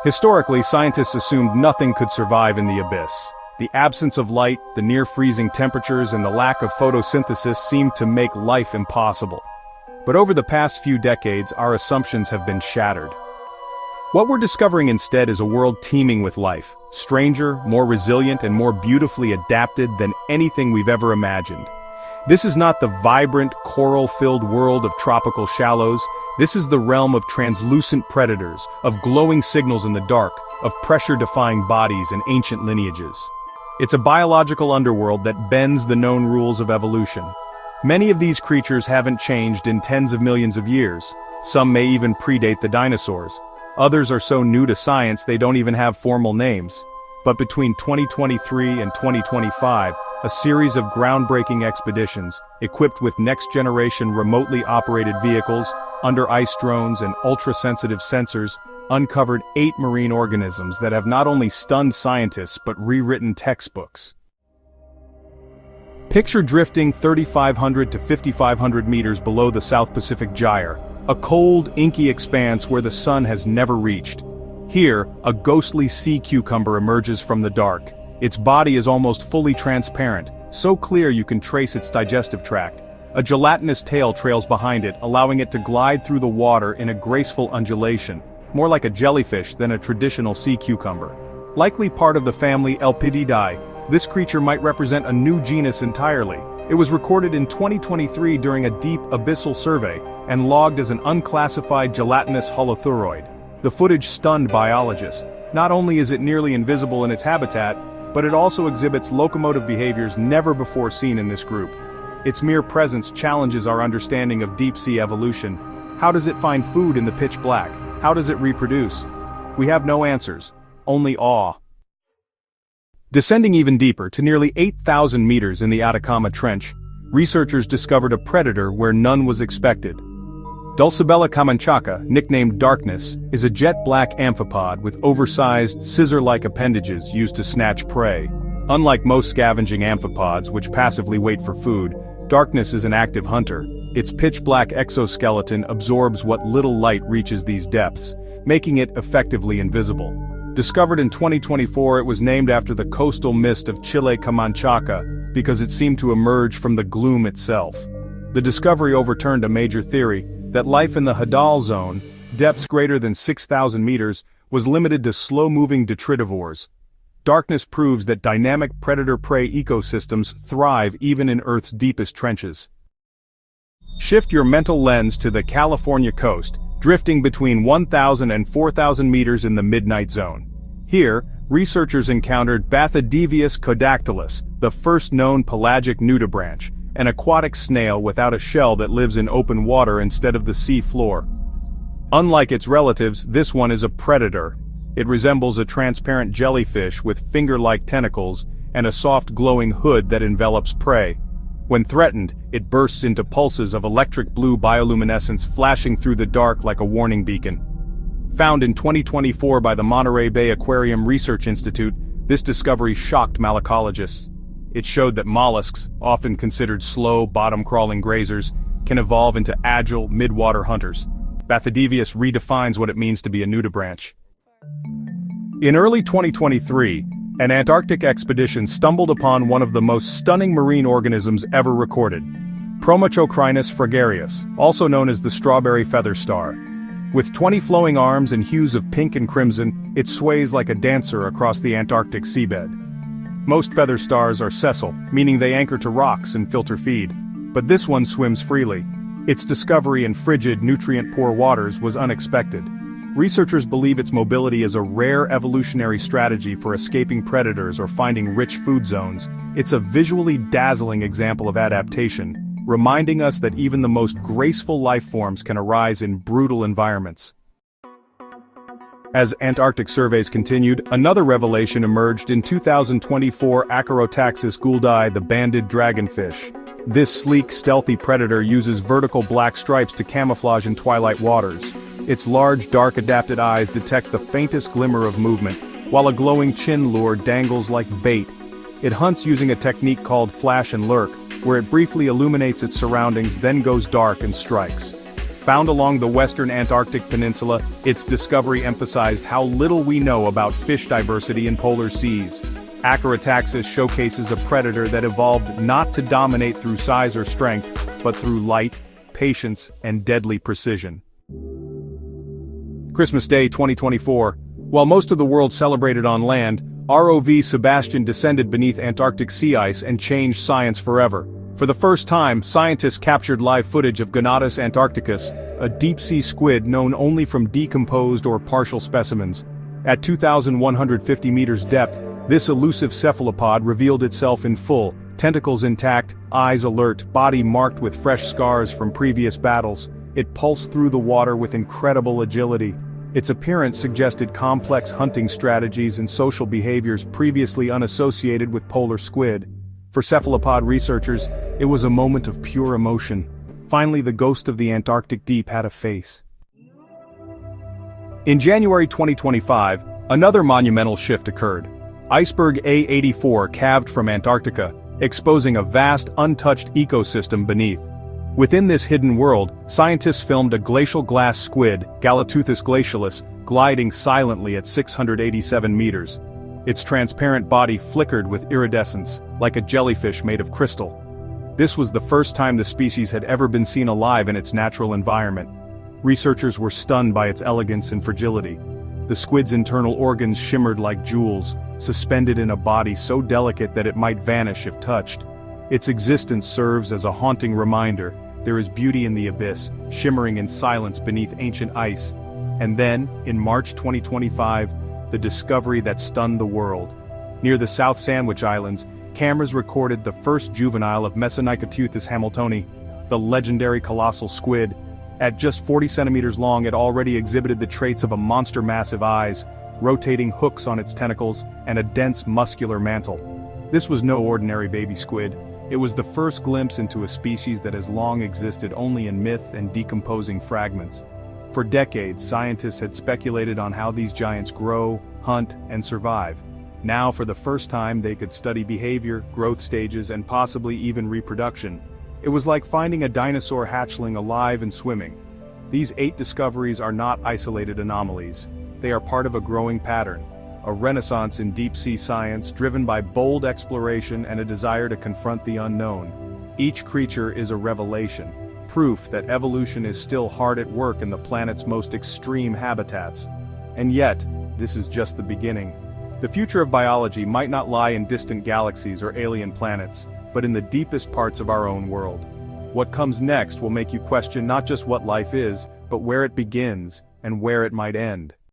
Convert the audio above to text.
Historically, scientists assumed nothing could survive in the abyss. The absence of light, the near-freezing temperatures, and the lack of photosynthesis seemed to make life impossible. But over the past few decades, our assumptions have been shattered. What we're discovering instead is a world teeming with life, stranger, more resilient, and more beautifully adapted than anything we've ever imagined. This is not the vibrant, coral-filled world of tropical shallows. This is the realm of translucent predators, of glowing signals in the dark, of pressure-defying bodies and ancient lineages. It's a biological underworld that bends the known rules of evolution. Many of these creatures haven't changed in tens of millions of years. Some may even predate the dinosaurs. Others are so new to science they don't even have formal names. But between 2023 and 2025, a series of groundbreaking expeditions, equipped with next-generation remotely operated vehicles, under-ice drones and ultra-sensitive sensors, uncovered 8 marine organisms that have not only stunned scientists but rewritten textbooks. Picture drifting 3,500 to 5,500 meters below the South Pacific Gyre, a cold, inky expanse where the sun has never reached. Here, a ghostly sea cucumber emerges from the dark. Its body is almost fully transparent, so clear you can trace its digestive tract. A gelatinous tail trails behind it, allowing it to glide through the water in a graceful undulation, more like a jellyfish than a traditional sea cucumber. Likely part of the family Elpididae, this creature might represent a new genus entirely. It was recorded in 2023 during a deep abyssal survey, and logged as an unclassified gelatinous holothuroid. The footage stunned biologists. Not only is it nearly invisible in its habitat, but it also exhibits locomotive behaviors never before seen in this group. Its mere presence challenges our understanding of deep-sea evolution. How does it find food in the pitch black? How does it reproduce? We have no answers, only awe. Descending even deeper, to nearly 8,000 meters in the Atacama Trench, researchers discovered a predator where none was expected. Dulcibella camanchaca, nicknamed Darkness, is a jet-black amphipod with oversized, scissor-like appendages used to snatch prey. Unlike most scavenging amphipods, which passively wait for food, Darkness is an active hunter. Its pitch-black exoskeleton absorbs what little light reaches these depths, making it effectively invisible. Discovered in 2024, it was named after the coastal mist of Chile Camanchaca because it seemed to emerge from the gloom itself. The discovery overturned a major theory that life in the Hadal zone, depths greater than 6,000 meters, was limited to slow-moving detritivores. Darkness proves that dynamic predator-prey ecosystems thrive even in Earth's deepest trenches. Shift your mental lens to the California coast, drifting between 1,000 and 4,000 meters in the midnight zone. Here, researchers encountered Bathydevius caudactylus, the first known pelagic nudibranch, an aquatic snail without a shell that lives in open water instead of the sea floor. Unlike its relatives, this one is a predator. It resembles a transparent jellyfish with finger-like tentacles and a soft glowing hood that envelops prey. When threatened, it bursts into pulses of electric blue bioluminescence flashing through the dark like a warning beacon. Found in 2024 by the Monterey Bay Aquarium Research Institute, this discovery shocked malacologists. It showed that mollusks, often considered slow, bottom-crawling grazers, can evolve into agile, mid-water hunters. Bathydevius redefines what it means to be a nudibranch. In early 2023, an Antarctic expedition stumbled upon one of the most stunning marine organisms ever recorded, Promachocrinus fragarius, also known as the strawberry feather star. With 20 flowing arms and hues of pink and crimson, it sways like a dancer across the Antarctic seabed. Most feather stars are sessile, meaning they anchor to rocks and filter feed. But this one swims freely. Its discovery in frigid, nutrient-poor waters was unexpected. Researchers believe its mobility is a rare evolutionary strategy for escaping predators or finding rich food zones. It's a visually dazzling example of adaptation, reminding us that even the most graceful life forms can arise in brutal environments. As Antarctic surveys continued, another revelation emerged in 2024. Acarotaxis gouldi, the banded dragonfish. This sleek, stealthy predator uses vertical black stripes to camouflage in twilight waters. Its large, dark, adapted eyes detect the faintest glimmer of movement, while a glowing chin lure dangles like bait. It hunts using a technique called flash and lurk, where it briefly illuminates its surroundings, then goes dark and strikes. Found along the western Antarctic peninsula, its discovery emphasized how little we know about fish diversity in polar seas. Acaritaxis showcases a predator that evolved not to dominate through size or strength, but through light, patience, and deadly precision. Christmas Day 2024. While most of the world celebrated on land, ROV Sebastian descended beneath Antarctic sea ice and changed science forever. For the first time, scientists captured live footage of Gonatus antarcticus, a deep-sea squid known only from decomposed or partial specimens. At 2,150 meters depth, this elusive cephalopod revealed itself in full, tentacles intact, eyes alert, body marked with fresh scars from previous battles. It pulsed through the water with incredible agility. Its appearance suggested complex hunting strategies and social behaviors previously unassociated with polar squid. For cephalopod researchers, it was a moment of pure emotion. Finally, the ghost of the Antarctic deep had a face. In January 2025, another monumental shift occurred. Iceberg A84 calved from Antarctica, exposing a vast, untouched ecosystem beneath. Within this hidden world, scientists filmed a glacial glass squid, Galateuthis glacialis, gliding silently at 687 meters. Its transparent body flickered with iridescence, like a jellyfish made of crystal. This was the first time the species had ever been seen alive in its natural environment. Researchers were stunned by its elegance and fragility. The squid's internal organs shimmered like jewels, suspended in a body so delicate that it might vanish if touched. Its existence serves as a haunting reminder: there is beauty in the abyss, shimmering in silence beneath ancient ice. And then, in March 2025, the discovery that stunned the world. Near the South Sandwich Islands, cameras recorded the first juvenile of Mesonychoteuthis hamiltoni, the legendary colossal squid. At just 40 centimeters long, it already exhibited the traits of a monster: massive eyes, rotating hooks on its tentacles, and a dense muscular mantle. This was no ordinary baby squid. It was the first glimpse into a species that has long existed only in myth and decomposing fragments. For decades, scientists had speculated on how these giants grow, hunt, and survive. Now, for the first time, they could study behavior, growth stages, and possibly even reproduction. It was like finding a dinosaur hatchling alive and swimming. These 8 discoveries are not isolated anomalies. They are part of a growing pattern, a renaissance in deep-sea science driven by bold exploration and a desire to confront the unknown. Each creature is a revelation, proof that evolution is still hard at work in the planet's most extreme habitats. And yet, this is just the beginning. The future of biology might not lie in distant galaxies or alien planets, but in the deepest parts of our own world. What comes next will make you question not just what life is, but where it begins and where it might end.